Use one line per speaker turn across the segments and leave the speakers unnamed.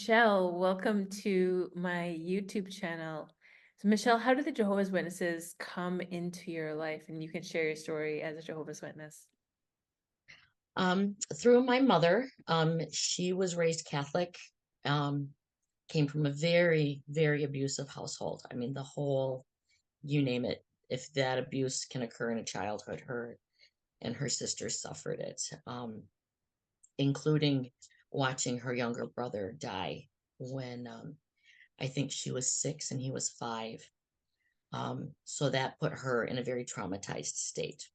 Michelle, welcome to my YouTube channel. So, Michelle, how did the Jehovah's Witnesses come into your life? And you can share your story as a Jehovah's Witness.
Through my mother, she was raised Catholic, um, came from a very, very abusive household. I mean, you name it, if that abuse can occur in a childhood, her and her sisters suffered it, including watching her younger brother die when I think she was 6 and he was 5. So that put her in a very traumatized state,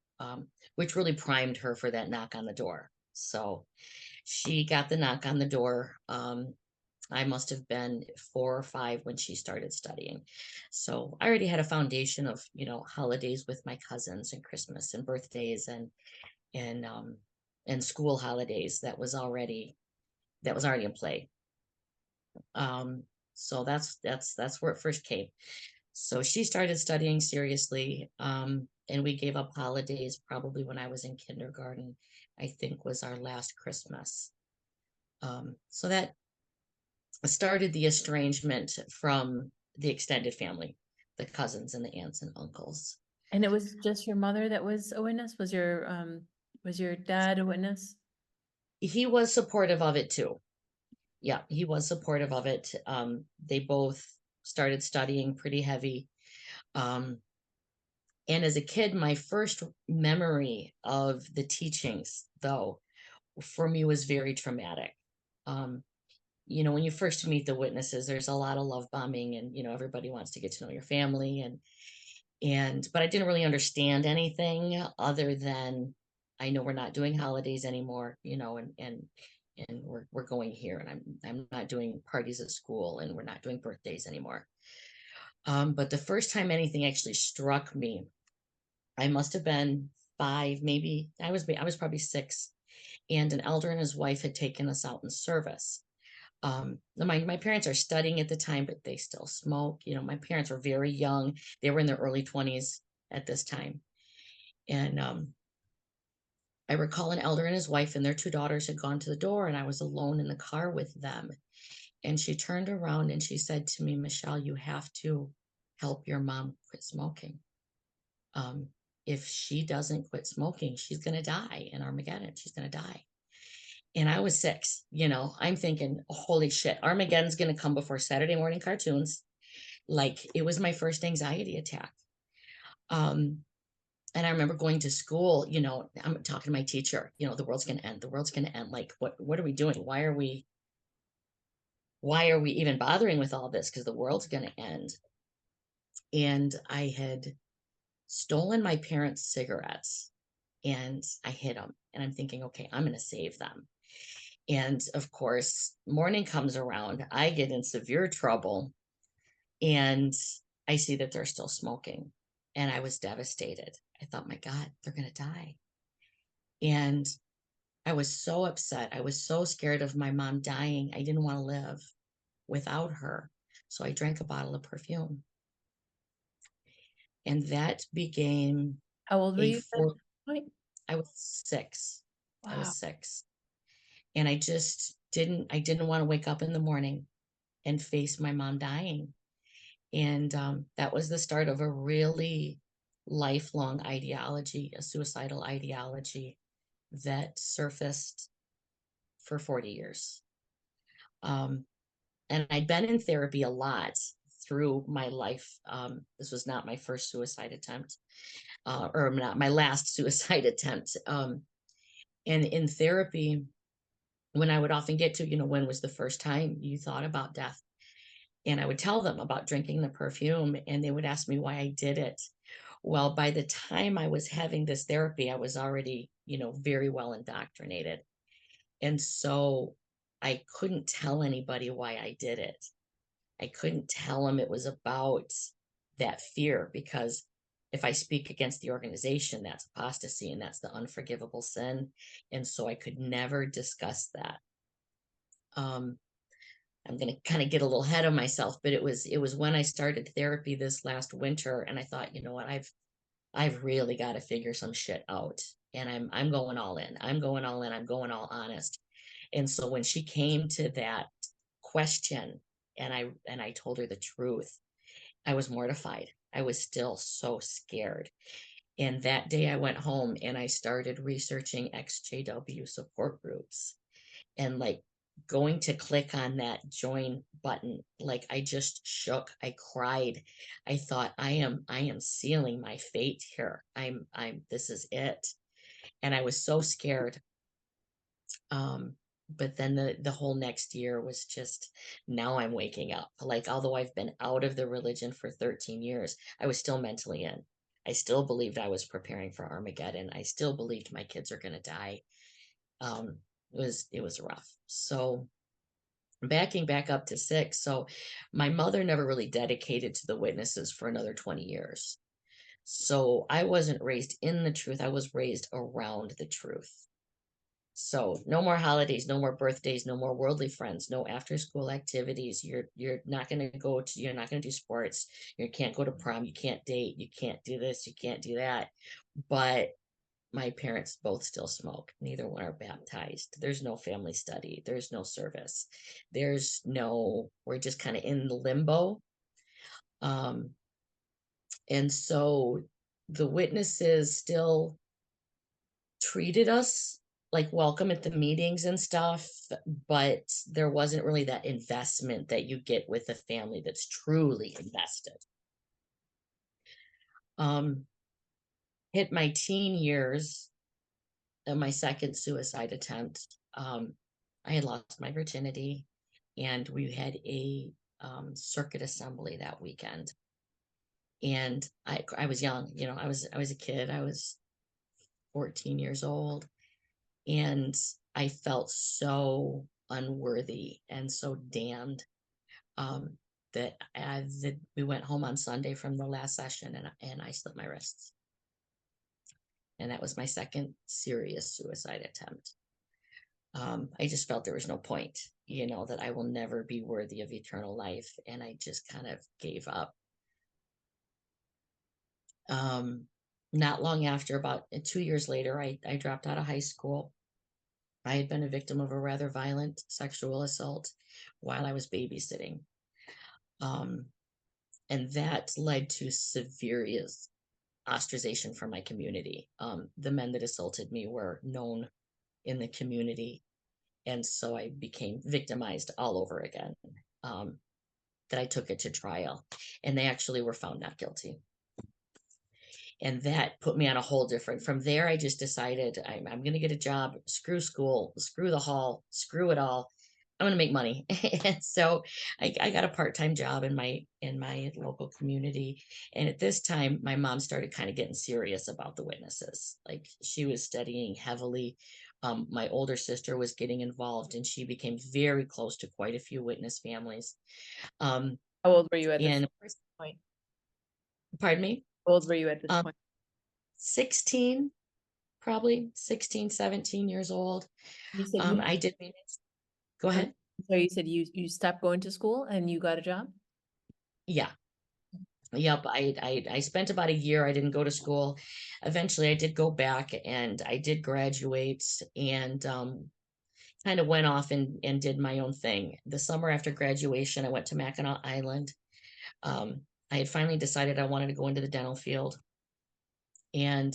which really primed her for that knock on the door. So she got the knock on the door. I must have been 4 or 5 when she started studying. So I already had a foundation of, holidays with my cousins and Christmas and birthdays and and school holidays that was already in play. Um, so that's where it first came. So she started studying seriously, and we gave up holidays probably when I was in kindergarten, I think was our last Christmas. So that started the estrangement from the extended family, the cousins and the aunts and uncles.
And it was just your mother that was a witness? Was your dad a witness?
He was supportive of it too. Yeah, he was supportive of it. They both started studying pretty heavy. Um, and as a kid, my first memory of the teachings, though, for me was very traumatic. Um, when you first meet the witnesses, there's a lot of love bombing, and everybody wants to get to know your family, but I didn't really understand anything other than I know we're not doing holidays anymore, and we're going here, and I'm not doing parties at school, and we're not doing birthdays anymore. But the first time anything actually struck me, I must have been 5, maybe I was probably 6, and an elder and his wife had taken us out in service. My parents are studying at the time, but they still smoke. My parents were very young. They were in their early 20s at this time. And I recall an elder and his wife and their 2 daughters had gone to the door, and I was alone in the car with them. And she turned around and she said to me, Michelle, you have to help your mom quit smoking. Um, if she doesn't quit smoking, she's going to die in Armageddon. She's going to die. And I was 6, I'm thinking, holy shit, Armageddon's going to come before Saturday morning cartoons. Like it was my first anxiety attack. Um, and I remember going to school, I'm talking to my teacher, the world's going to end. The world's going to end. Like, what are we doing? Why are we even bothering with all this? Because the world's going to end. And I had stolen my parents' cigarettes and I hid them. And I'm thinking, okay, I'm going to save them. And of course, morning comes around, I get in severe trouble, and I see that they're still smoking. And I was devastated. I thought, my God, they're going to die. And I was so upset. I was so scared of my mom dying. I didn't want to live without her. So I drank a bottle of perfume. And that became
How old were
a
you at
four.
that point?
I was 6. I was
Wow.
6. And I didn't want to wake up in the morning and face my mom dying. And that was the start of a really lifelong ideology, a suicidal ideology that surfaced for 40 years. Um, and I'd been in therapy a lot through my life. This was not my first suicide attempt, or not my last suicide attempt. And in therapy, when I would often get to, when was the first time you thought about death? And I would tell them about drinking the perfume, and they would ask me why I did it. Well, by the time I was having this therapy, I was already, very well indoctrinated. And so I couldn't tell anybody why I did it. I couldn't tell them it was about that fear, because if I speak against the organization, that's apostasy and that's the unforgivable sin. And so I could never discuss that. Um, I'm going to kind of get a little ahead of myself, but it was when I started therapy this last winter, and I thought, you know what, I've really got to figure some shit out, and I'm going all in. I'm going all in. I'm going all honest. And so when she came to that question, and I told her the truth, I was mortified. I was still so scared. And that day I went home and I started researching XJW support groups, and like going to click on that join button, like I just shook. I cried. I thought, I am sealing my fate here. This is it. And I was so scared. But then the whole next year was just, now I'm waking up. Like, although I've been out of the religion for 13 years, I was still mentally in. I still believed I was preparing for Armageddon. I still believed my kids are going to die. um it was rough. So backing back up to 6, so my mother never really dedicated to the witnesses for another 20 years. So I wasn't raised in the truth, I was raised around the truth. So no more holidays, no more birthdays, no more worldly friends, no after school activities. You're not going to you're not going to do sports. You can't go to prom, you can't date, you can't do this, you can't do that. But my parents both still smoke. Neither one are baptized. There's no family study. There's no service. We're just kind of in the limbo. Um, and so the witnesses still treated us like welcome at the meetings and stuff, but there wasn't really that investment that you get with a family that's truly invested. Um, hit my teen years, my second suicide attempt. I had lost my virginity, and we had a circuit assembly that weekend. And I was young, I was a kid. I was 14 years old, and I felt so unworthy and so damned, um, that we went home on Sunday from the last session, and I slit my wrists. And that was my second serious suicide attempt. I just felt there was no point, that I will never be worthy of eternal life. And I just kind of gave up. Not long after, about 2 years later, I dropped out of high school. I had been a victim of a rather violent sexual assault while I was babysitting. Um, and that led to severe ostracization from my community. The men that assaulted me were known in the community. And so I became victimized all over again. That I took it to trial, and they actually were found not guilty. And that put me on a whole different, from there, I just decided I'm going to get a job, screw school, screw the hall, screw it all. I'm going to make money. And so I got a part-time job in my local community. And at this time, my mom started kind of getting serious about the witnesses. Like, she was studying heavily. My older sister was getting involved, and she became very close to quite a few witness families. Um,
How old were you at this
and
point?
pardon me,
How old were you at this
um,
point?
16, probably 16, 17 years old.
You said you
I did. Go ahead.
so you said you stopped going to school and you got a job?
Yeah. Yep. I spent about a year. I didn't go to school. Eventually I did go back, and I did graduate, and kind of went off and did my own thing. The summer after graduation, I went to Mackinac Island. I had finally decided I wanted to go into the dental field, and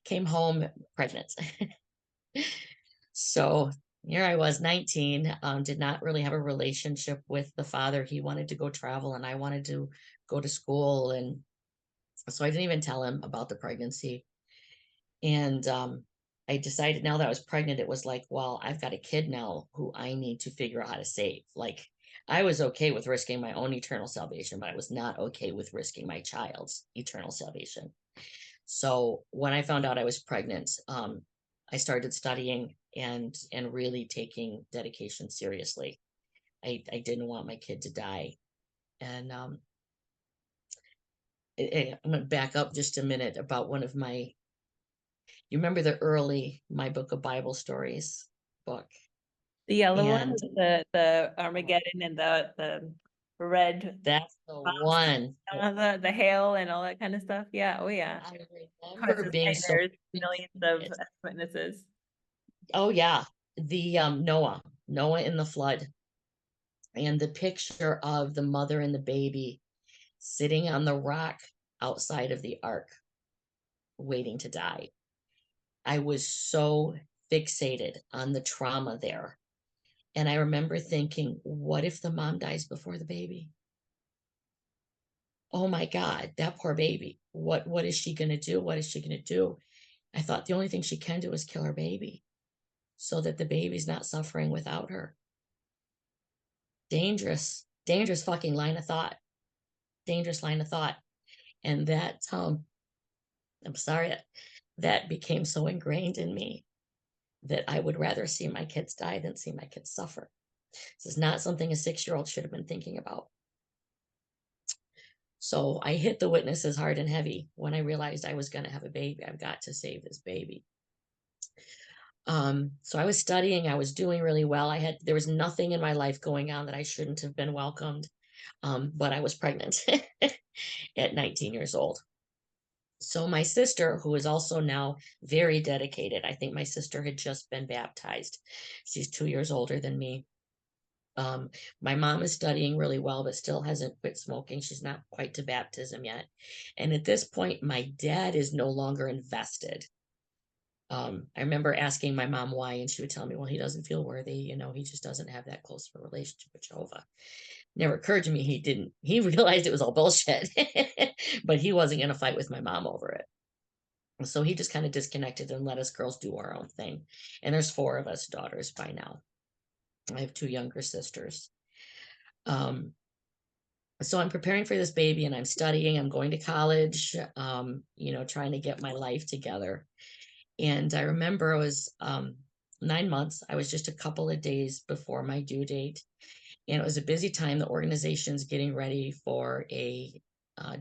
came home pregnant. So here I was, 19, did not really have a relationship with the father. He wanted to go travel, and I wanted to go to school. And so I didn't even tell him about the pregnancy. And I decided, now that I was pregnant, it was like, well, I've got a kid now who I need to figure out how to save. Like, I was okay with risking my own eternal salvation, but I was not okay with risking my child's eternal salvation. So when I found out I was pregnant, I started studying and really taking dedication seriously. I didn't want my kid to die. And I'm gonna back up just a minute about one of my, you remember the early My Book of Bible Stories book?
The yellow one
And
with the Armageddon and the red
that's the
box,
one.
the hail and all that kind of stuff. Yeah. Oh yeah.
I
Cars
remember
of
being so,
There's millions of witnesses.
oh yeah, the Noah in the flood. And the picture of the mother and the baby sitting on the rock outside of the ark, waiting to die. I was so fixated on the trauma there. And I remember thinking, what if the mom dies before the baby? Oh my God, that poor baby. What is she gonna do? What is she gonna do? I thought the only thing she can do is kill her baby so that the baby's not suffering without her. Dangerous, dangerous fucking line of thought. Dangerous line of thought. And that I'm sorry, that became so ingrained in me that I would rather see my kids die than see my kids suffer. This is not something a 6-year-old should have been thinking about. So I hit the witnesses hard and heavy when I realized I was going to have a baby. I've got to save this baby. So I was studying, I was doing really well. There was nothing in my life going on that I shouldn't have been welcomed. But I was pregnant at 19 years old. So my sister, who is also now very dedicated, I think my sister had just been baptized. She's 2 years older than me. Um, my mom is studying really well, but still hasn't quit smoking. She's not quite to baptism yet. And at this point, my dad is no longer invested. I remember asking my mom why, and she would tell me, well, he doesn't feel worthy. He just doesn't have that close of a relationship with Jehovah. Never occurred to me he realized it was all bullshit, but he wasn't going to fight with my mom over it. So he just kind of disconnected and let us girls do our own thing. And there's 4 of us daughters by now. I have 2 younger sisters. Um, so I'm preparing for this baby and I'm studying, I'm going to college, trying to get my life together. And I remember it was 9 months. I was just a couple of days before my due date. And it was a busy time. The organization's getting ready for a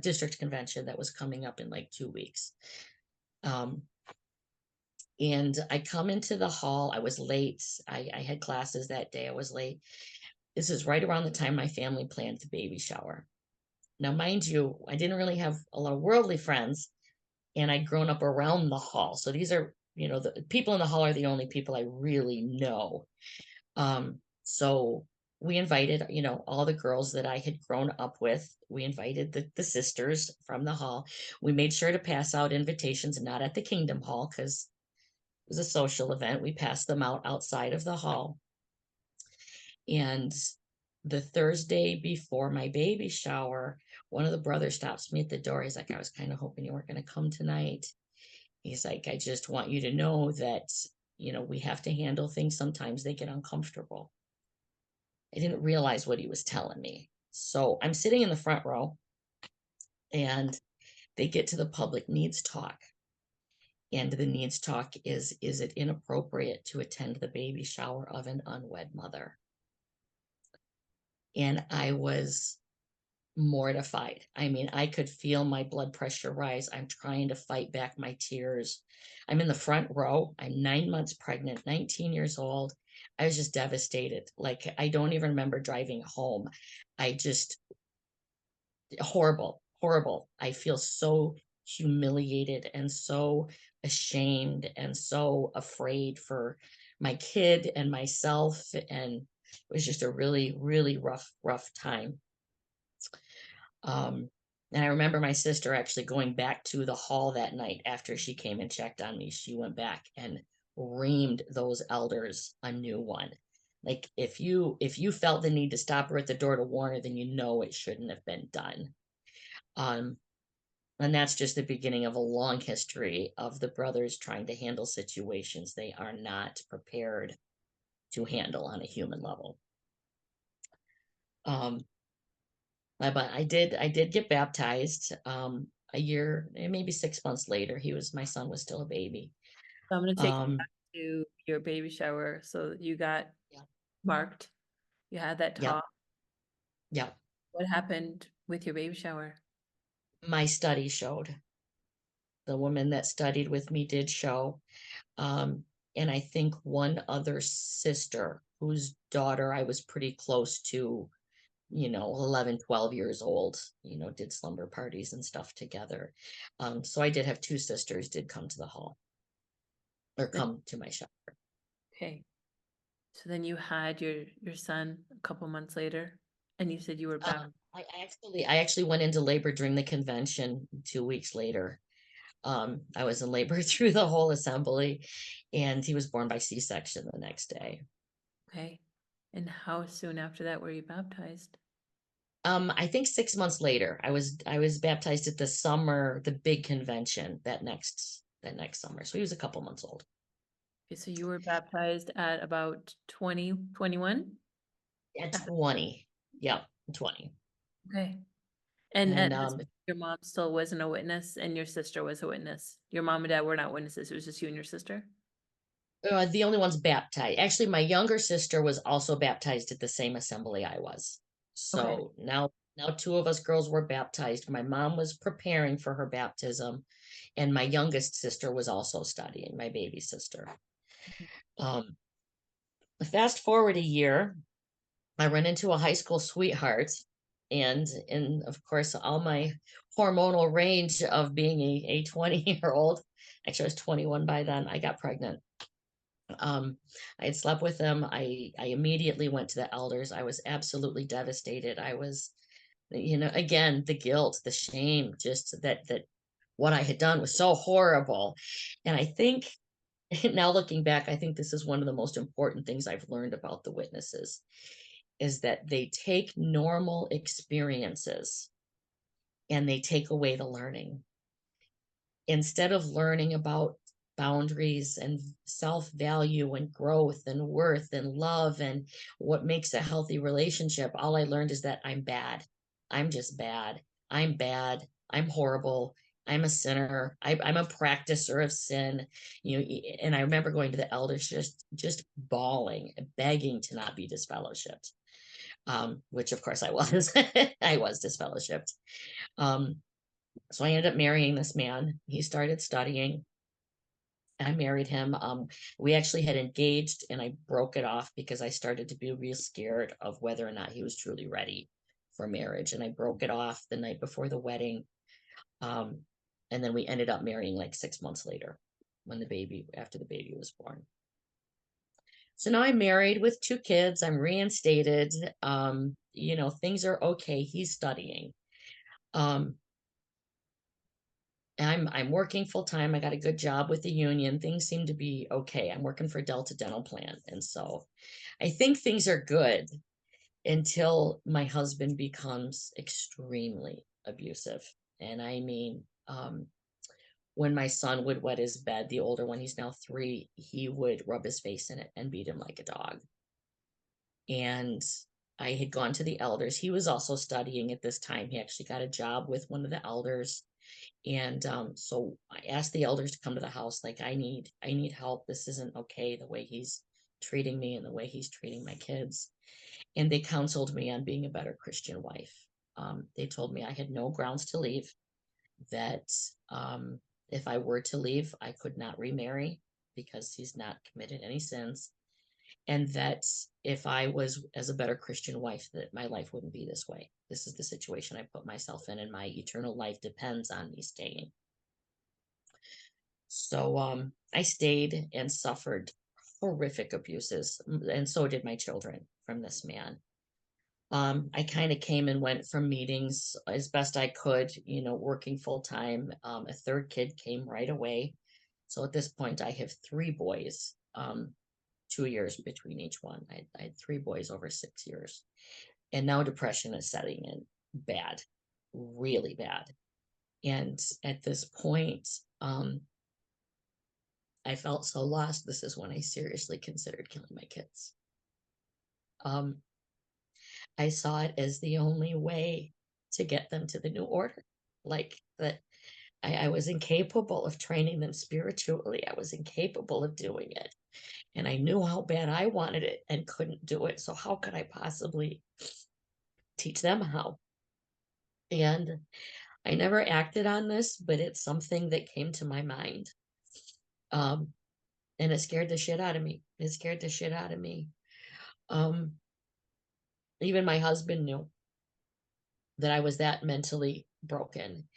district convention that was coming up in like 2 weeks. And I come into the hall. I was late. I had classes that day. I was late. This is right around the time my family planned the baby shower. Now, mind you, I didn't really have a lot of worldly friends, and I'd grown up around the hall. So these are, the people in the hall are the only people I really know. So we invited, all the girls that I had grown up with. We invited the sisters from the hall. We made sure to pass out invitations, not at the Kingdom Hall, because it was a social event. We passed them out outside of the hall. And the Thursday before my baby shower, one of the brothers stops me at the door. He's like, I was kind of hoping you weren't going to come tonight. He's like, I just want you to know that, we have to handle things. Sometimes they get uncomfortable. I didn't realize what he was telling me. So I'm sitting in the front row and they get to the public needs talk. And the needs talk is it inappropriate to attend the baby shower of an unwed mother? And I was mortified. I mean, I could feel my blood pressure rise. I'm trying to fight back my tears. I'm in the front row. I'm 9 months pregnant, 19 years old. I was just devastated. Like, I don't even remember driving home. I just, horrible, horrible. I feel so humiliated and so ashamed and so afraid for my kid and myself. And it was just a really, really rough time. And I remember my sister actually going back to the hall that night after she came and checked on me. She went back and reamed those elders a new one. Like, if you felt the need to stop her at the door to warn her, then it shouldn't have been done. Um, and that's just the beginning of a long history of the brothers trying to handle situations they are not prepared to handle on a human level. Um, but I did get baptized a year, maybe 6 months later. My son was still a baby.
So I'm gonna take you
Um,
back to your baby shower. So you got
yeah,
marked, you had that
yeah,
talk.
yeah.
What happened with your baby shower?
My study showed. The woman that studied with me did show. Um, and I think one other sister whose daughter I was pretty close to, 11, 12 years old, did slumber parties and stuff together. So I did have 2 sisters did come to the hall or come to my shop.
Okay. So then you had your son a couple months later, and you said you were back.
I actually went into labor during the convention 2 weeks later. I was in labor through the whole assembly, and he was born by C-section the next day.
Okay. And how soon after that were you baptized?
I think 6 months later, I was baptized at the big convention that next summer. So he was a couple months old.
Okay, so you were baptized at about 20, 21?
At 20. Yep, 20.
Okay. And
And
at this point, your mom still wasn't a witness and your sister was a witness. Your mom and dad were not witnesses. It was just you and your sister.
the only ones baptized. Actually, my younger sister was also baptized at the same assembly I was.
Okay.
So now two of us girls were baptized. My mom was preparing for her baptism, and my youngest sister was also studying, my baby sister. Um, Fast forward a year, I run into a high school sweetheart, and in of course all my hormonal range of being a 20-year-old, actually I was 21 by then, I got pregnant. I had slept with him. I immediately went to the elders. I was absolutely devastated. I was, again, the guilt, the shame, just that what I had done was so horrible. And I think now looking back, I think this is one of the most important things I've learned about the witnesses is that they take normal experiences and they take away the learning. Instead of learning about boundaries and self-value and growth and worth and love and what makes a healthy relationship, all I learned is that I'm bad. I'm just bad. I'm bad. I'm horrible. I'm a sinner. I'm a practicer of sin. And I remember going to the elders just bawling, begging to not be disfellowshipped. Which of course I was. I was disfellowshipped. Um, so I ended up marrying this man. He started studying. I married him. We actually had engaged and I broke it off because I started to be real scared of whether or not he was truly ready for marriage. And I broke it off the night before the wedding. Um, and then we ended up marrying like 6 months later after the baby was born. So now I'm married with 2 kids. I'm reinstated. Things are okay. He's studying. Um, I'm working full time. I got a good job with the union. Things seem to be okay. I'm working for Delta Dental Plan. And so I think things are good until my husband becomes extremely abusive. And I mean, when my son would wet his bed, the older one, he's now 3, he would rub his face in it and beat him like a dog. And I had gone to the elders. He was also studying at this time. He actually got a job with one of the elders. And so I asked the elders to come to the house, like, I need help. This isn't okay, the way he's treating me and the way he's treating my kids. And they counseled me on being a better Christian wife. They told me I had no grounds to leave, that if I were to leave, I could not remarry because he's not committed any sins. And that if I was as a better Christian wife, that my life wouldn't be this way. This is the situation I put myself in, and my eternal life depends on me staying. So I stayed and suffered horrific abuses, and so did my children from this man. I kind of came and went from meetings as best I could, working full time. A third kid came right away. So at this point, I have 3 boys, 2 years between each one. I had 3 boys over 6 years. And now depression is setting in bad, really bad. And at this point, I felt so lost. This is when I seriously considered killing my kids. Um, I saw it as the only way to get them to the new order. Like that, I was incapable of training them spiritually. I was incapable of doing it. And I knew how bad I wanted it and couldn't do it. So how could I possibly teach them how? And I never acted on this, but it's something that came to my mind. Um, and it scared the shit out of me. It scared the shit out of me. Um, Even my husband knew that I was that mentally broken.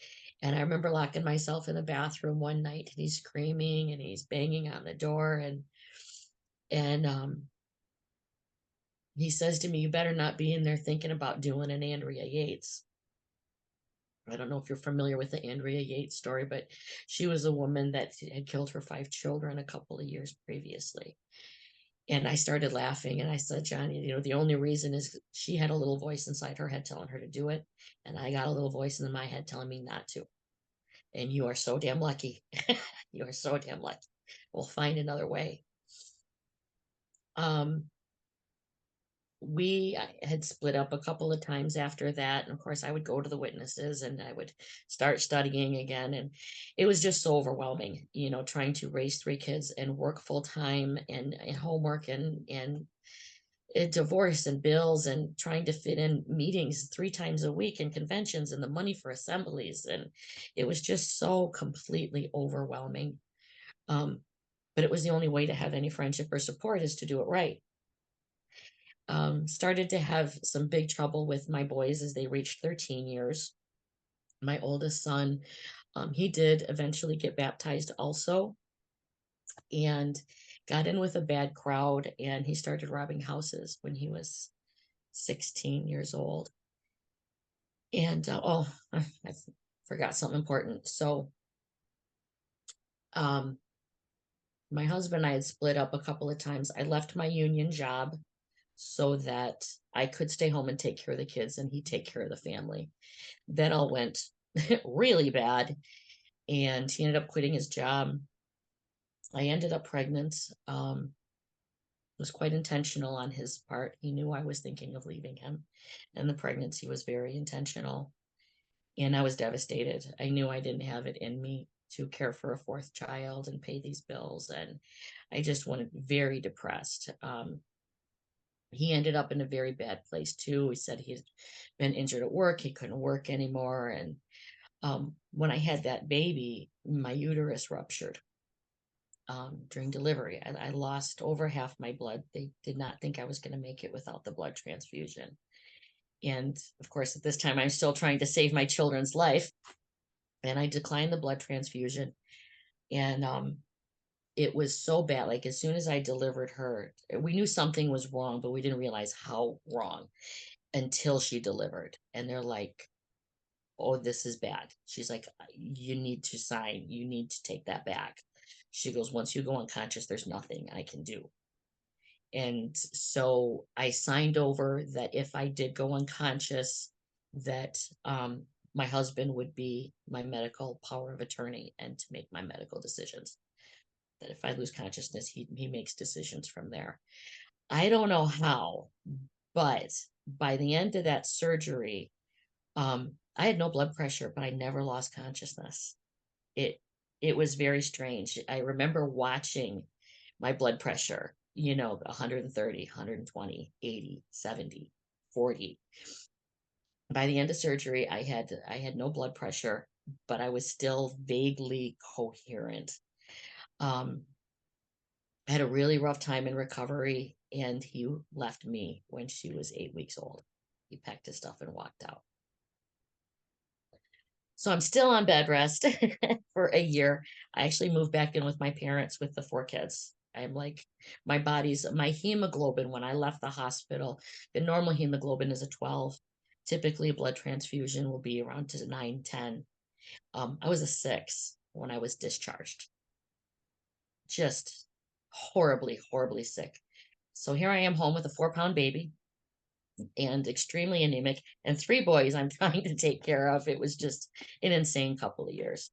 And I remember locking myself in the bathroom one night and he's screaming and he's banging on the door and he says to me, "You better not be in there thinking about doing an Andrea Yates." I don't know if you're familiar with the Andrea Yates story, but she was a woman that had killed her 5 children a couple of years previously. And I started laughing and I said, "Johnny, the only reason is she had a little voice inside her head telling her to do it. And I got a little voice in my head telling me not to. And you are so damn lucky. You are so damn lucky. We'll find another way." Um, we had split up a couple of times after that. And of course, I would go to the witnesses and I would start studying again. And it was just so overwhelming, trying to raise 3 kids and work full time and homework and divorce and bills and trying to fit in meetings 3 times a week and conventions and the money for assemblies. And it was just so completely overwhelming. Um, but it was the only way to have any friendship or support is to do it right. Started to have some big trouble with my boys as they reached 13 years. My oldest son, he did eventually get baptized also and got in with a bad crowd, and he started robbing houses when he was 16 years old. And I forgot something important. So, um, my husband and I had split up a couple of times. I left my union job so that I could stay home and take care of the kids and he'd take care of the family. That all went really bad, and he ended up quitting his job. I ended up pregnant. It was quite intentional on his part. He knew I was thinking of leaving him, and the pregnancy was very intentional. And I was devastated. I knew I didn't have it in me to care for a fourth child and pay these bills, and I just wanted very depressed. He ended up in a very bad place too. He said he had been injured at work. He couldn't work anymore. And when I had that baby, my uterus ruptured during delivery. I lost over half my blood. They did not think I was going to make it without the blood transfusion. And of course, at this time, I'm still trying to save my children's life. And I declined the blood transfusion. And it was so bad. Like as soon as I delivered her, we knew something was wrong, but we didn't realize how wrong until she delivered. And they're like, "Oh, this is bad." She's like, "You need to sign. You need to take that back." She goes, "Once you go unconscious, there's nothing I can do." And so I signed over that if I did go unconscious, that my husband would be my medical power of attorney and to make my medical decisions. That if I lose consciousness, he makes decisions from there. I don't know how, but by the end of that surgery, I had no blood pressure, but I never lost consciousness. It it was very strange. I remember watching my blood pressure, 130, 120, 80, 70, 40. By the end of surgery, I had no blood pressure, but I was still vaguely coherent. Um, I had a really rough time in recovery, and he left me when she was 8 weeks old. He packed his stuff and walked out. So I'm still on bed rest for a year. I actually moved back in with my parents with the 4 kids. I'm like, my hemoglobin when I left the hospital, the normal hemoglobin is a 12. Typically, a blood transfusion will be around to 9, 10. I was a 6 when I was discharged. Just horribly, horribly sick. So here I am home with a 4-pound baby and extremely anemic and 3 boys I'm trying to take care of. It was just an insane couple of years.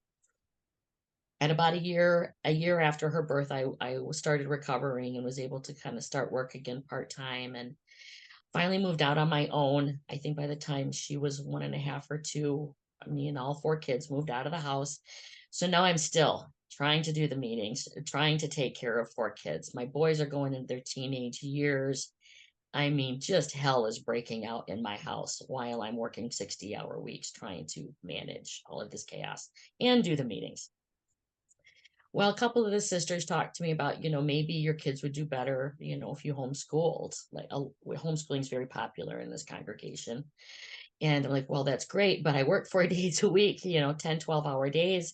At about a year after her birth, I started recovering and was able to kind of start work again part-time and finally moved out on my own. I think by the time she was 1.5 or 2, me and all 4 kids moved out of the house. So now I'm still trying to do the meetings, trying to take care of 4 kids. My boys are going into their teenage years. I mean, just hell is breaking out in my house while I'm working 60-hour weeks trying to manage all of this chaos and do the meetings. Well, a couple of the sisters talked to me about, maybe your kids would do better, if you homeschooled. Like homeschooling is very popular in this congregation. And I'm like, well, that's great, but I work 4 days a week, 10, 12-hour days.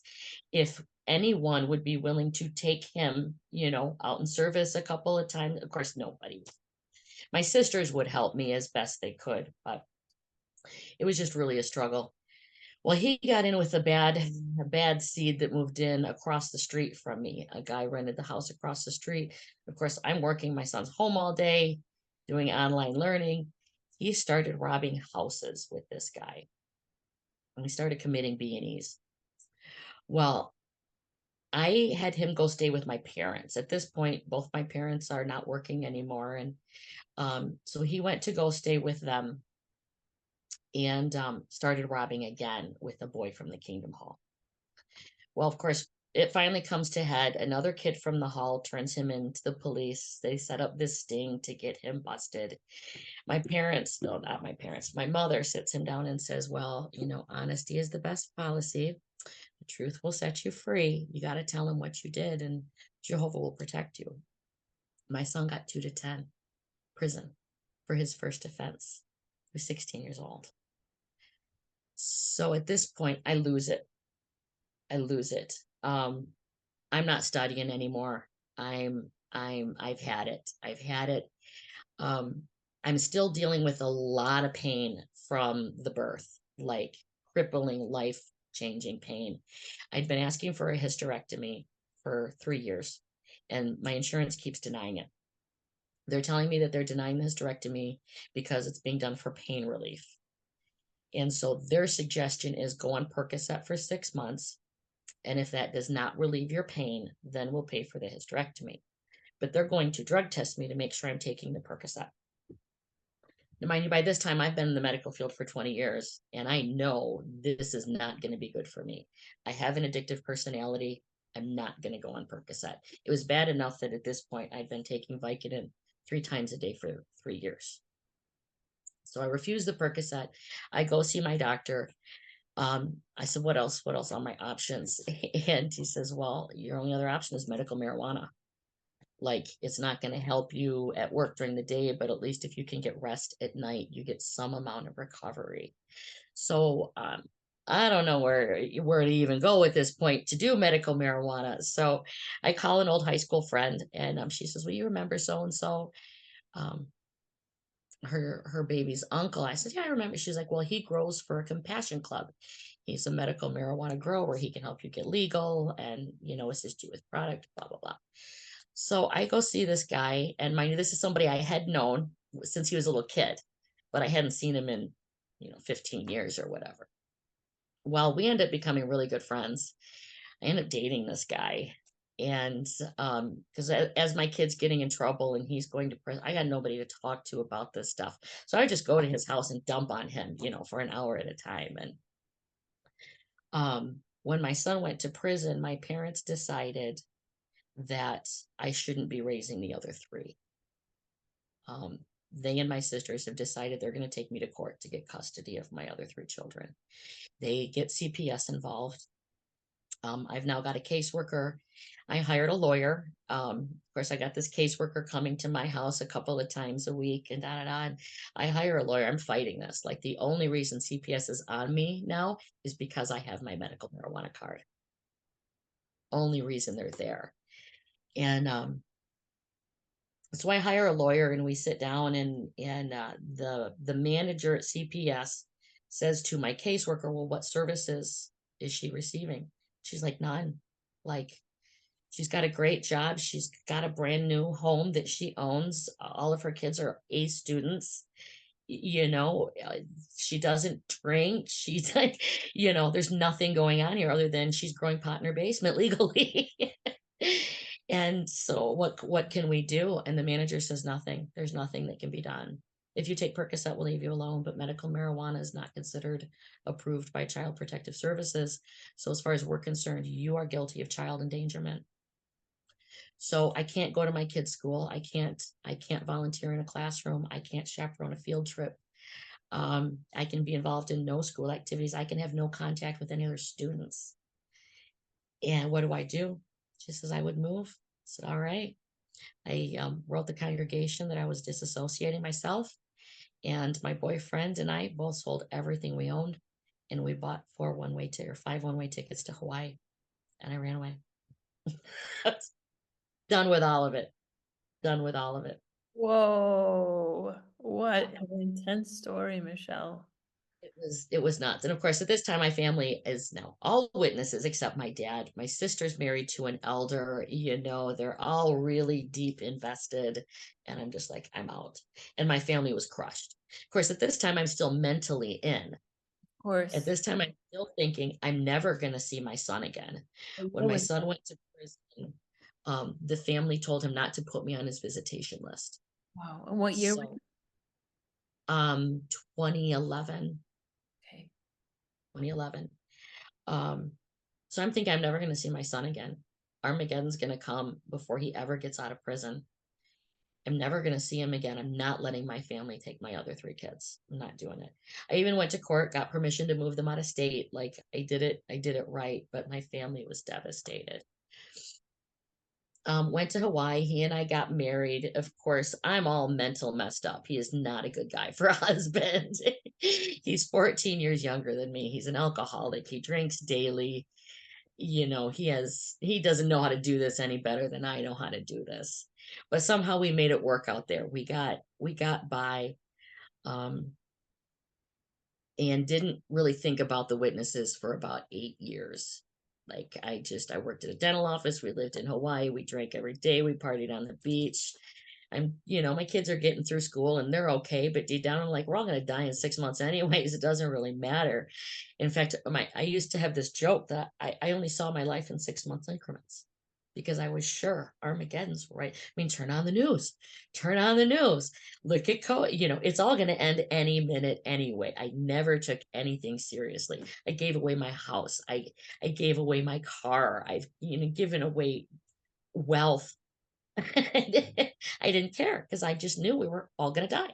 If anyone would be willing to take him, out in service a couple of times, of course, nobody. My sisters would help me as best they could, but it was just really a struggle. Well, he got in with a bad seed that moved in across the street from me. A guy rented the house across the street. Of course, I'm working my son's home all day, doing online learning. He started robbing houses with this guy, and we started committing B&Es. Well, I had him go stay with my parents. At this point, both my parents are not working anymore, and so he went to go stay with them and started robbing again with a boy from the Kingdom Hall. Well, of course, it finally comes to head. Another kid from the hall turns him into the police. They set up this sting to get him busted. My parents, no, not my parents, my mother sits him down and says, well, honesty is the best policy. The truth will set you free. You got to tell him what you did, and Jehovah will protect you. My son got 2 to 10 prison for his first offense. He was 16 years old. So at this point, I lose it. I'm not studying anymore. I've had it. I've had it. Um, I'm still dealing with a lot of pain from the birth, like crippling, life-changing pain. I'd been asking for a hysterectomy for 3 years, and my insurance keeps denying it. They're telling me that they're denying the hysterectomy because it's being done for pain relief. And so their suggestion is go on Percocet for 6 months. And if that does not relieve your pain, then we'll pay for the hysterectomy. But they're going to drug test me to make sure I'm taking the Percocet. Now, mind you, by this time, I've been in the medical field for 20 years, and I know this is not going to be good for me. I have an addictive personality. I'm not going to go on Percocet. It was bad enough that at this point, I'd been taking Vicodin 3 times a day for 3 years. So I refuse the Percocet. I go see my doctor. I said, what else? What else are my options? And he says, well, your only other option is medical marijuana. Like, it's not going to help you at work during the day, but at least if you can get rest at night, you get some amount of recovery. So, I don't know where to even go at this point to do medical marijuana. So I call an old high school friend, and she says, well, you remember so and so? Her baby's uncle. I said, yeah, I remember. She's like, well, he grows for a compassion club. He's a medical marijuana grower. He can help you get legal and, assist you with product, blah, blah, blah. So I go see this guy, and mind you, this is somebody I had known since he was a little kid, but I hadn't seen him in, 15 years or whatever. Well, we ended up becoming really good friends. I ended up dating this guy. And because as my kid's getting in trouble and he's going to prison, I got nobody to talk to about this stuff. So I just go to his house and dump on him, for an hour at a time. And when my son went to prison, my parents decided that I shouldn't be raising the other three. They and my sisters have decided they're going to take me to court to get custody of my other 3 children. They get CPS involved. I've now got a caseworker. I hired a lawyer. Of course, I got this caseworker coming to my house a couple of times a week and da da da. And I hire a lawyer. I'm fighting this. Like, the only reason CPS is on me now is because I have my medical marijuana card. Only reason they're there. And so I hire a lawyer, and we sit down, and the manager at CPS says to my caseworker, well, what services is she receiving? She's like, none. Like, she's got a great job. She's got a brand new home that she owns. All of her kids are A students. She doesn't drink. She's like, there's nothing going on here other than she's growing pot in her basement legally. And so what can we do? And the manager says nothing. There's nothing that can be done. If you take Percocet, we'll leave you alone, but medical marijuana is not considered approved by Child Protective Services. So as far as we're concerned, you are guilty of child endangerment. So I can't go to my kid's school. I can't volunteer in a classroom. I can't chaperone a field trip. I can be involved in no school activities. I can have no contact with any other students. And what do? She says I would move. I said, all right. I wrote the congregation that I was disassociating myself. And my boyfriend and I both sold everything we owned. And we bought 5 one-way tickets to Hawaii. And I ran away. Done with all of it. Done with all of it.
Whoa, what an intense story, Michelle.
It was nuts. And of course, at this time, my family is now all witnesses except my dad. My sister's married to an elder, they're all really deep invested. And I'm just like, I'm out. And my family was crushed. Of course, at this time, I'm still mentally in.
Of
At
course.
this time, I'm still thinking I'm never going to see my son again. When my
Really?
son went to prison, the family told him not to put me on his visitation list.
Wow. And what year was
So, um, 2011,
okay?
2011. Um, so I'm thinking I'm never going to see my son again. Armageddon's going to come before he ever gets out of prison. I'm never going to see him again. I'm not letting my family take my other three kids. I'm not doing it. I even went to court, got permission to move them out of state. Like I did it right, but my family was devastated. Went to Hawaii. He and I got married. Of course, I'm all mental messed up. He is not a good guy for a husband. He's 14 years younger than me. He's an alcoholic. He drinks daily. He doesn't know how to do this any better than I know how to do this. But somehow we made it work out there. We got by, um, and didn't really think about the witnesses for about 8 years. Like I worked at a dental office. We lived in Hawaii. We drank every day. We partied on the beach. My kids are getting through school and they're okay, but deep down, I'm like, we're all going to die in 6 months anyways. It doesn't really matter. In fact, I used to have this joke that I only saw my life in 6 months increments because I was sure Armageddon's right. I mean, turn on the news, look at it's all going to end any minute anyway. I never took anything seriously. I gave away my house. I gave away my car. I've, given away wealth. I didn't care because I just knew we were all going to die.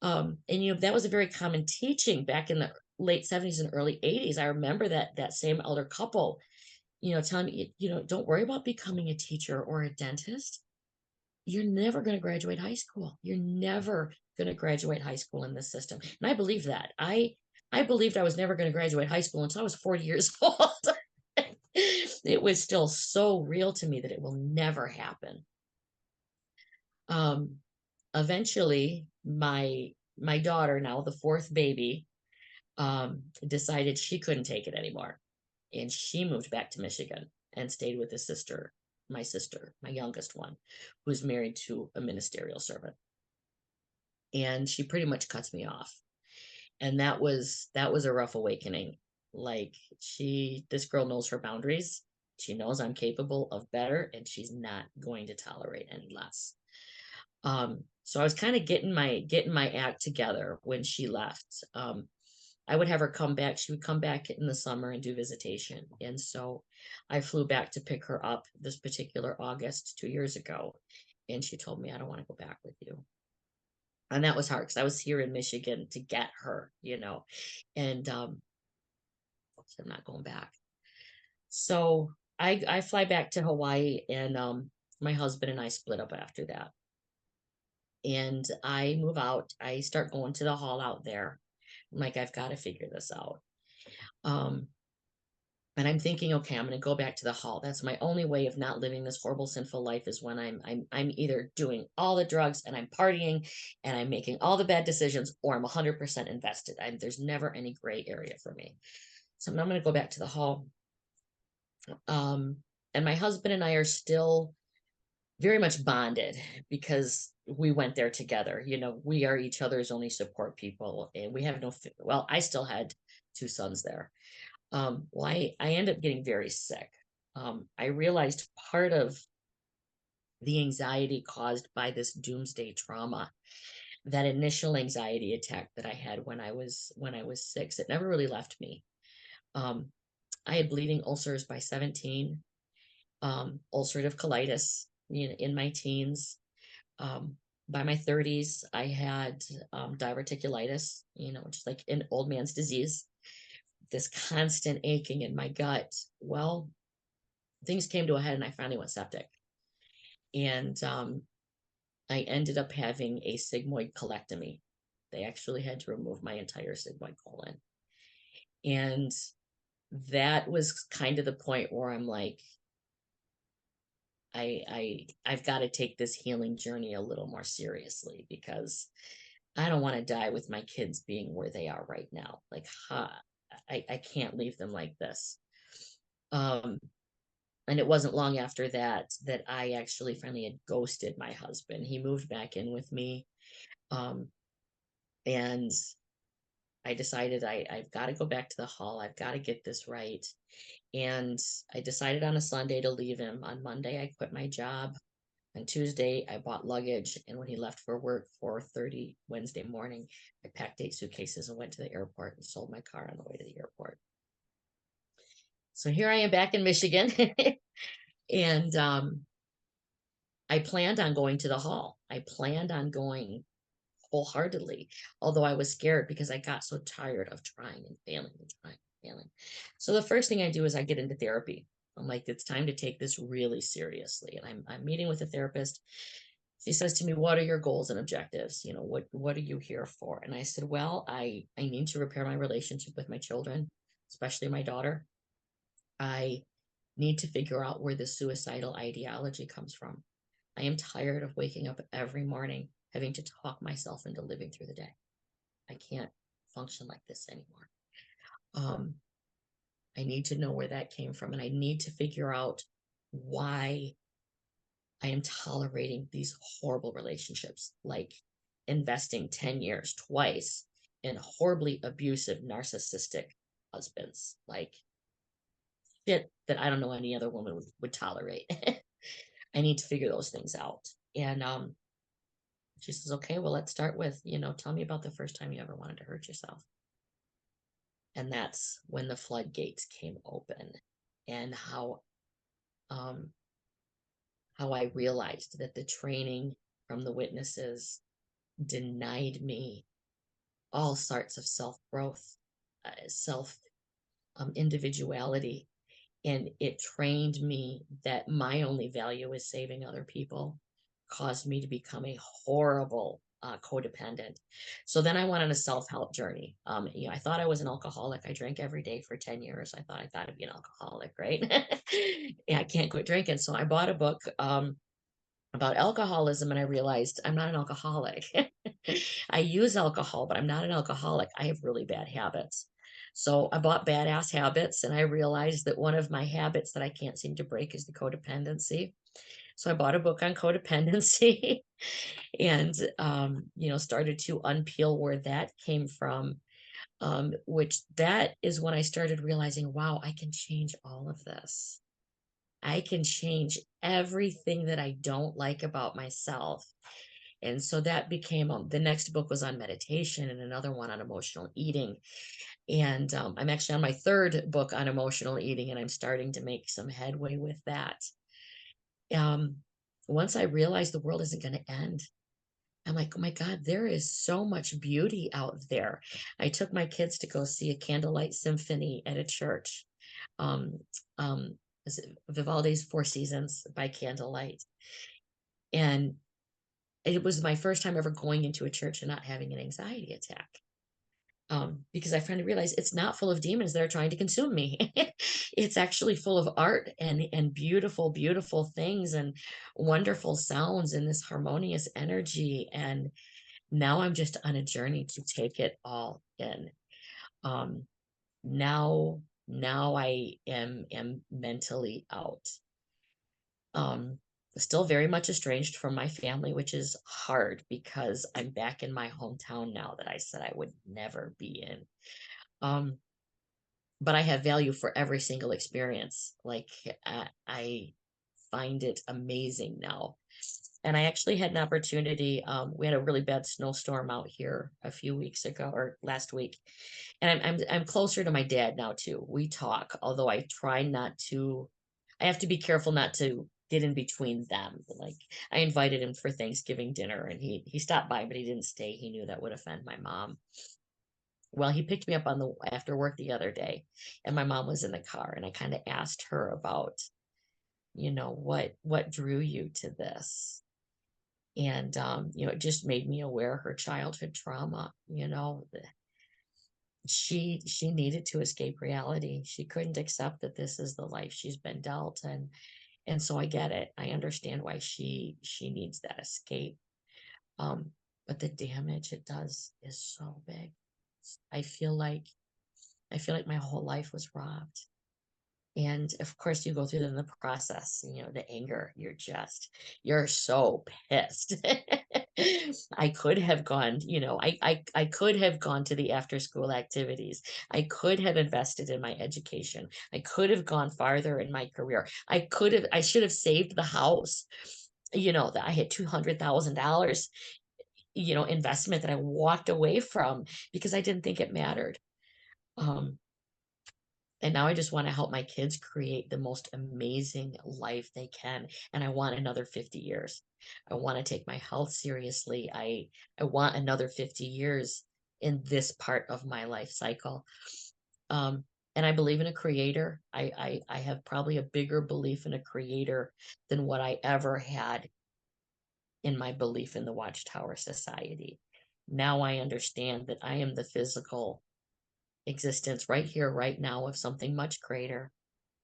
And that was a very common teaching back in the late 70s and early 80s. I remember that same elder couple, telling me, don't worry about becoming a teacher or a dentist. You're never going to graduate high school. You're never going to graduate high school in this system. And I believe that. I believed I was never going to graduate high school until I was 40 years old. It was still so real to me that it will never happen. Um, Eventually my daughter, now the fourth baby, decided she couldn't take it anymore, and she moved back to Michigan and stayed with my sister, my youngest one, who's married to a ministerial servant, and she pretty much cuts me off. And that was a rough awakening. Like, this girl knows her boundaries. She knows I'm capable of better, and she's not going to tolerate any less. So I was kind of getting my act together when she left. I would have her come back. She would come back in the summer and do visitation. And so I flew back to pick her up this particular August 2 years ago. And she told me, I don't want to go back with you. And that was hard because I was here in Michigan to get her. And so I'm not going back. So I fly back to Hawaii, and my husband and I split up after that. And I move out. I start going to the hall out there. I'm like, I've got to figure this out. Um, and I'm thinking, okay, I'm going to go back to the hall. That's my only way of not living this horrible, sinful life, is when I'm either doing all the drugs and I'm partying and I'm making all the bad decisions, or I'm 100% invested. There's never any gray area for me. So I'm going to go back to the hall. And my husband and I are still very much bonded because we went there together. We are each other's only support people, and we have well, I still had two sons there. Well, I ended up getting very sick. I realized part of the anxiety caused by this doomsday trauma, that initial anxiety attack that I had when I was 6, it never really left me. Um, I had bleeding ulcers by 17, ulcerative colitis, in my teens. By my 30s, I had diverticulitis, which is like an old man's disease, this constant aching in my gut. Well, things came to a head and I finally went septic. And I ended up having a sigmoid colectomy. They actually had to remove my entire sigmoid colon. And that was kind of the point where I'm like, I've got to take this healing journey a little more seriously, because I don't want to die with my kids being where they are right now. Like, I can't leave them like this. Um, and it wasn't long after that that I actually finally had ghosted my husband. He moved back in with me. Um, and I decided I've got to go back to the hall. I've got to get this right. And I decided on a Sunday to leave him. On Monday, I quit my job. On Tuesday, I bought luggage. And when he left for work, 4:30 Wednesday morning, I packed 8 suitcases and went to the airport and sold my car on the way to the airport. So here I am back in Michigan. And I planned on going to the hall. I planned on going wholeheartedly, although I was scared because I got so tired of trying and failing and trying and failing. So the first thing I do is I get into therapy. I'm like, it's time to take this really seriously. And I'm meeting with a therapist. She says to me, "What are your goals and objectives? You know, what are you here for?" And I said, "Well, I need to repair my relationship with my children, especially my daughter. I need to figure out where the suicidal ideology comes from. I am tired of waking up every morning having to talk myself into living through the day. I can't function like this anymore. Um, I need to know where that came from, and I need to figure out why I am tolerating these horrible relationships, like investing 10 years twice in horribly abusive, narcissistic husbands, like shit that I don't know any other woman would tolerate." I need to figure those things out. And she says, "Okay, well, let's start with, tell me about the first time you ever wanted to hurt yourself." And that's when the floodgates came open, and um, how I realized that the training from the witnesses denied me all sorts of self growth, self individuality, and it trained me that my only value is saving other people, caused me to become a horrible codependent. So then I went on a self-help journey. I thought I was an alcoholic. I drank every day for 10 years. I thought I got to be an alcoholic, right? Yeah, I can't quit drinking. So I bought a book about alcoholism, and I realized I'm not an alcoholic. I use alcohol, but I'm not an alcoholic. I have really bad habits. So I bought Badass Habits, and I realized that one of my habits that I can't seem to break is the codependency. So I bought a book on codependency and, started to unpeel where that came from. Which that is when I started realizing, wow, I can change all of this. I can change everything that I don't like about myself. And so that became the next book was on meditation, and another one on emotional eating. And I'm actually on my third book on emotional eating, and I'm starting to make some headway with that. Um, Once I realized the world isn't going to end, I'm like, oh my God, there is so much beauty out there. I took my kids to go see a candlelight symphony at a church. Um, um, is it Vivaldi's Four Seasons by candlelight. And it was my first time ever going into a church and not having an anxiety attack. Because I finally realized it's not full of demons that are trying to consume me. It's actually full of art and beautiful, beautiful things and wonderful sounds and this harmonious energy. And now I'm just on a journey to take it all in. Um, now I am mentally out. Um, Still very much estranged from my family, which is hard because I'm back in my hometown now that I said I would never be in. Um, but I have value for every single experience. Like I find it amazing now. And I actually had an opportunity. We had a really bad snowstorm out here a few weeks ago or last week, and I'm closer to my dad now too. We talk, although I try not to. I have to be careful not to get in between them. Like I invited him for Thanksgiving dinner, and he stopped by, but he didn't stay. He knew that would offend my mom. Well, he picked me up on the after work the other day, and my mom was in the car, and I kind of asked her about, what drew you to this? And it just made me aware her childhood trauma. She needed to escape reality. She couldn't accept that this is the life she's been dealt, And so I get it. I understand why she needs that escape. Um, but the damage it does is so big. I feel like I feel like my whole life was robbed. And of course, you go through the process, the anger, you're so pissed. I could have gone, I could have gone to the after school activities. I could have invested in my education. I could have gone farther in my career. I should have saved the house, that I had $200,000, investment that I walked away from because I didn't think it mattered. Um, and now I just want to help my kids create the most amazing life they can. And I want another 50 years. I want to take my health seriously. I want another 50 years in this part of my life cycle. Um, and I believe in a creator. I have probably a bigger belief in a creator than what I ever had in my belief in the Watchtower Society. Now I understand that I am the physical existence right here, right now of something much greater,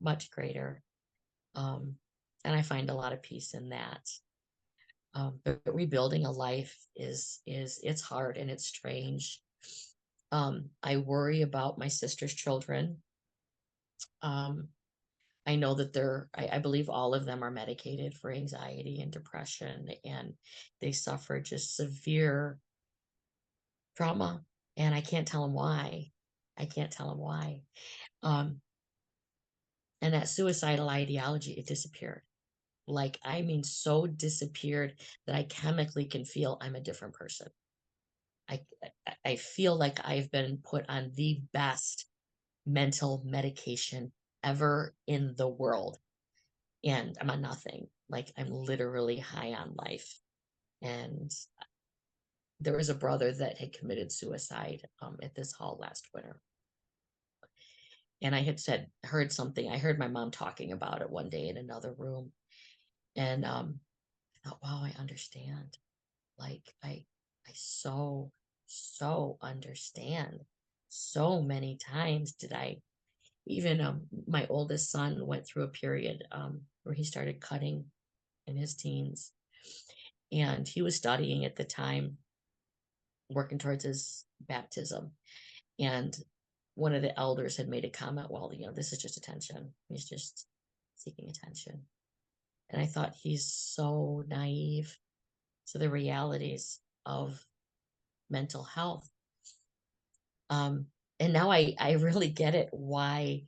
much greater. Um, and I find a lot of peace in that. But rebuilding a life is it's hard and it's strange. I worry about my sister's children. Um, I know that I believe all of them are medicated for anxiety and depression, and they suffer just severe trauma. And I can't tell them why. I can't tell them why. Um, and that suicidal ideology, it disappeared. Like, I mean, so disappeared that I chemically can feel I'm a different person. I feel like I've been put on the best mental medication ever in the world. And I'm on nothing. Like, I'm literally high on life. And there was a brother that had committed suicide at this hall last winter. And I had heard something. I heard my mom talking about it one day in another room. And I thought, wow, I understand. Like, I so understand. So many times did I even my oldest son went through a period where he started cutting in his teens, and he was studying at the time, working towards his baptism. And one of the elders had made a comment, well, this is just attention. He's just seeking attention. And I thought, he's so naive to the realities of mental health. And now I really get it, why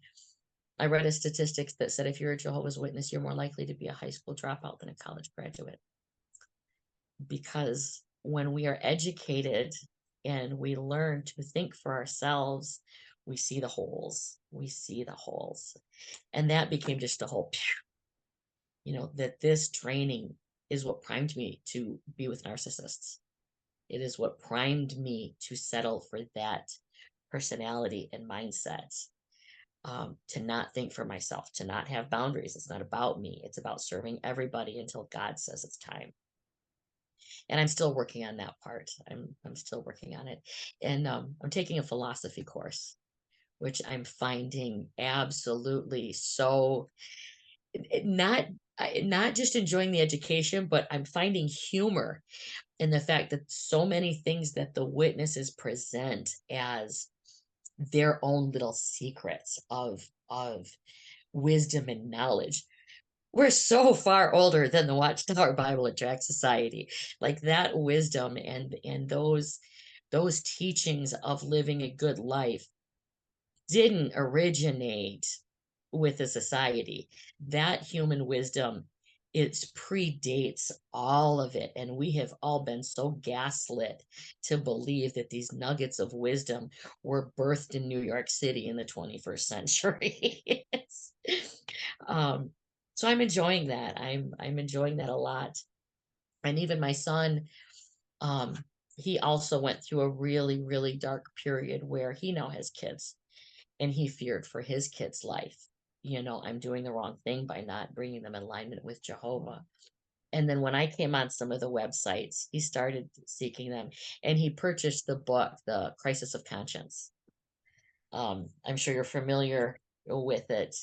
I read a statistics that said if you're a Jehovah's Witness, you're more likely to be a high school dropout than a college graduate. Because when we are educated and we learn to think for ourselves, we see the holes. We see the holes. And that became just a whole, that this training is what primed me to be with narcissists. It is what primed me to settle for that personality and mindset, to not think for myself, to not have boundaries. It's not about me. It's about serving everybody until God says it's time. And I'm still working on that part. I'm still working on it. And I'm taking a philosophy course, which I'm finding absolutely so not not just enjoying the education, but I'm finding humor in the fact that so many things that the witnesses present as their own little secrets of wisdom and knowledge. We're so far older than the Watchtower Bible and Tract Society. Like, that wisdom and those teachings of living a good life didn't originate with the society. That human wisdom, it predates all of it. And we have all been so gaslit to believe that these nuggets of wisdom were birthed in New York City in the 21st century. um, so I'm enjoying that. I'm enjoying that a lot. And even my son, um, he also went through a really, really dark period where he now has kids, and he feared for his kid's life. I'm doing the wrong thing by not bringing them in alignment with Jehovah. And then when I came on some of the websites, he started seeking them, and he purchased the book, The Crisis of Conscience. I'm sure you're familiar with it.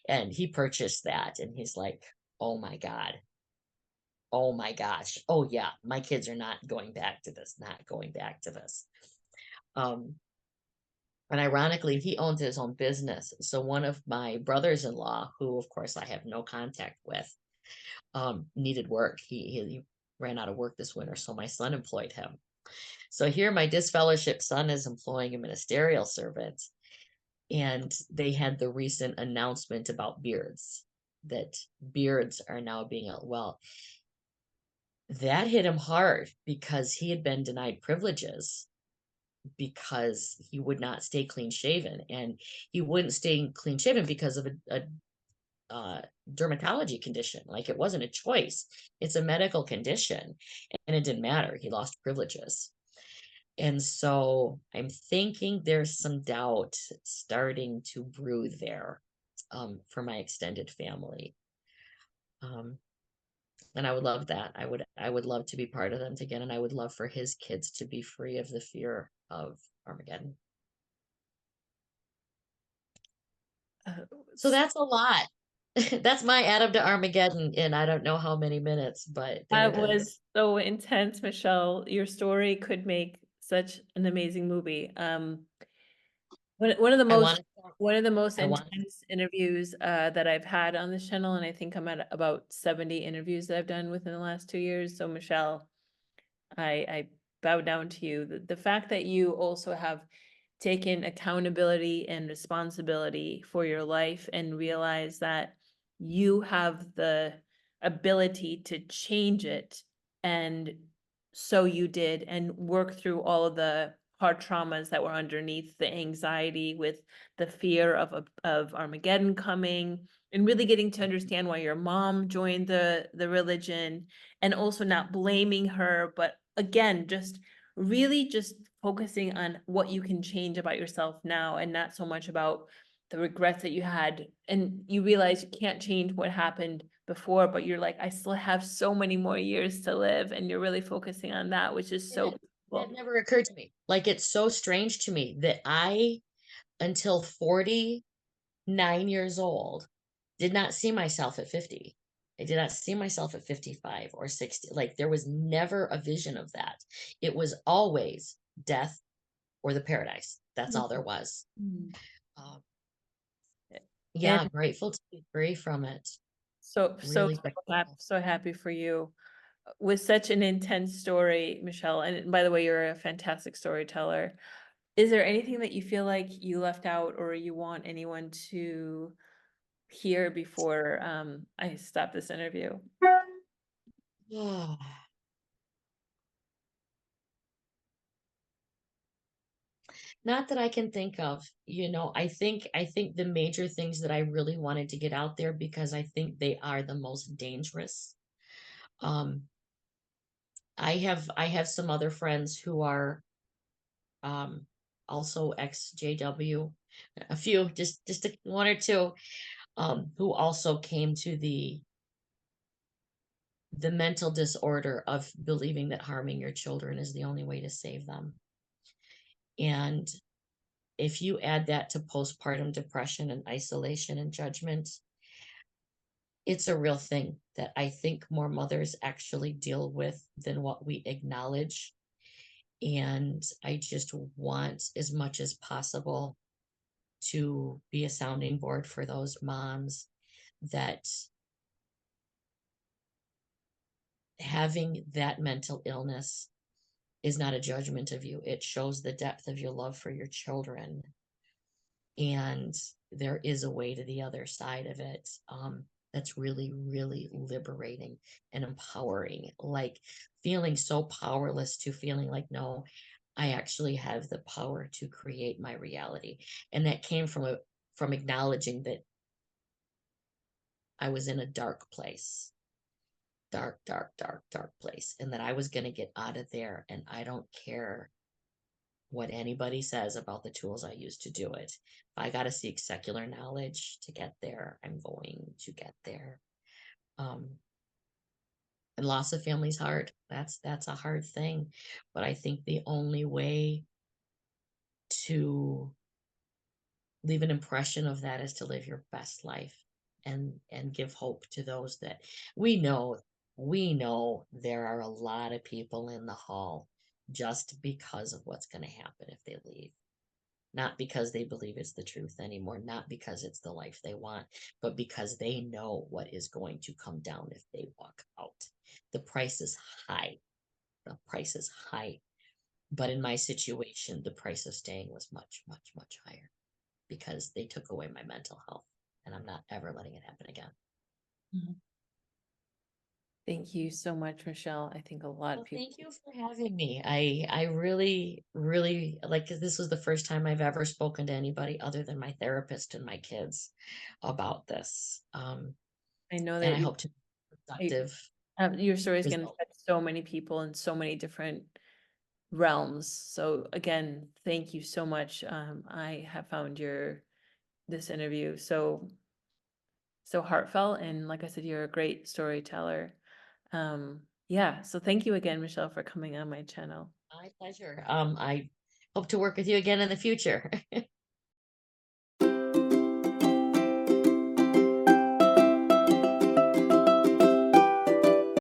And he purchased that, and he's like, oh my God. Oh my gosh. Oh yeah, my kids are not going back to this, not going back to this. Um, and ironically, he owns his own business. So one of my brothers-in-law, who of course I have no contact with, needed work. He ran out of work this winter, so my son employed him. So here my disfellowship son is employing a ministerial servant, and they had the recent announcement about beards, that beards are now being well, that hit him hard because he had been denied privileges because he would not stay clean shaven, and he wouldn't stay clean shaven because of a dermatology condition. Like, it wasn't a choice, it's a medical condition, and it didn't matter, he lost privileges. And so I'm thinking there's some doubt starting to brew there, for my extended family. Um, and I would love that. I would love to be part of them again, and I would love for his kids to be free of the fear of Armageddon.
Uh,
So that's a lot. That's my add up to Armageddon in I don't know how many minutes, but there
That
it is.
was so intense, Michelle. Your story could make such an amazing movie. One of the
I
most
want to,
one of the most
I want,
intense interviews that I've had on this channel, and I think I'm at about 70 interviews that I've done within the last 2 years. So Michelle, I bow down to you. The fact that you also have taken accountability and responsibility for your life and realize that you have the ability to change it, and so you did, and work through all of the hard traumas that were underneath, the anxiety with the fear of Armageddon coming, and really getting to understand why your mom joined the religion, and also not blaming her, but again, just really just focusing on what you can change about yourself now, and not so much about the regrets that you had, and you realize you can't change what happened before, but you're like, I still have so many more years to live, and you're really focusing on that, which is so
that
beautiful.
never occurred to me. Like, it's so strange to me that I, until 49 years old, did not see myself at 50. I did not see myself at 55 or 60. Like, there was never a vision of that. It was always death or the paradise. That's all there was.
Mhm.
Um, yeah,
And
I'm grateful to be free from it.
so
Really
happy,
grateful.
so happy for you. With such an intense story, Michelle, and by the way, you're a fantastic storyteller. Is there anything that you feel like you left out, or you want anyone to hear before I stop this interview?
Not that I can think of. I think the major things that I really wanted to get out there, because I think they are the most dangerous. Um, I have some other friends who are um also ex JW, a few, just one or two, who also came to the mental disorder of believing that harming your children is the only way to save them. And if you add that to postpartum depression and isolation and judgment, it's a real thing that I think more mothers actually deal with than what we acknowledge. And I just want, as much as possible, to be a sounding board for those moms, that having that mental illness is not a judgment of you. It shows the depth of your love for your children. And there is a way to the other side of it, that's really, really liberating and empowering. Like, feeling so powerless to feeling like, no, I actually have the power to create my reality. And that came from acknowledging that I was in a dark place, dark, dark, dark, dark place, and that I was going to get out of there. And I don't care what anybody says about the tools I use to do it. If I got to seek secular knowledge to get there, I'm going to get there. Um, and loss of family is hard. That's a hard thing, but I think the only way to leave an impression of that is to live your best life. and give hope to those that we know there are a lot of people in the hall just because of what's going to happen if they leave. Not because they believe it's the truth anymore, not because it's the life they want, but because they know what is going to come down if they walk out. The price is high. The price is high. But in my situation, the price of staying was much, much, much higher because they took away my mental health, and I'm not ever letting it happen again.
Thank you so much, Michelle. I think a lot of
Well,
people.
thank you for having me. I really, really like this was the first time I've ever spoken to anybody other than my therapist and my kids about this.
I know
And
that
I hope to be
I-
productive
your story is going to
result.
touch so many people in so many different realms. So again, thank you so much. I have found this interview so heartfelt, and like I said, you're a great storyteller. Yeah, so thank you again, Michelle, for coming on my channel.
My pleasure. I hope to work with you again in the future.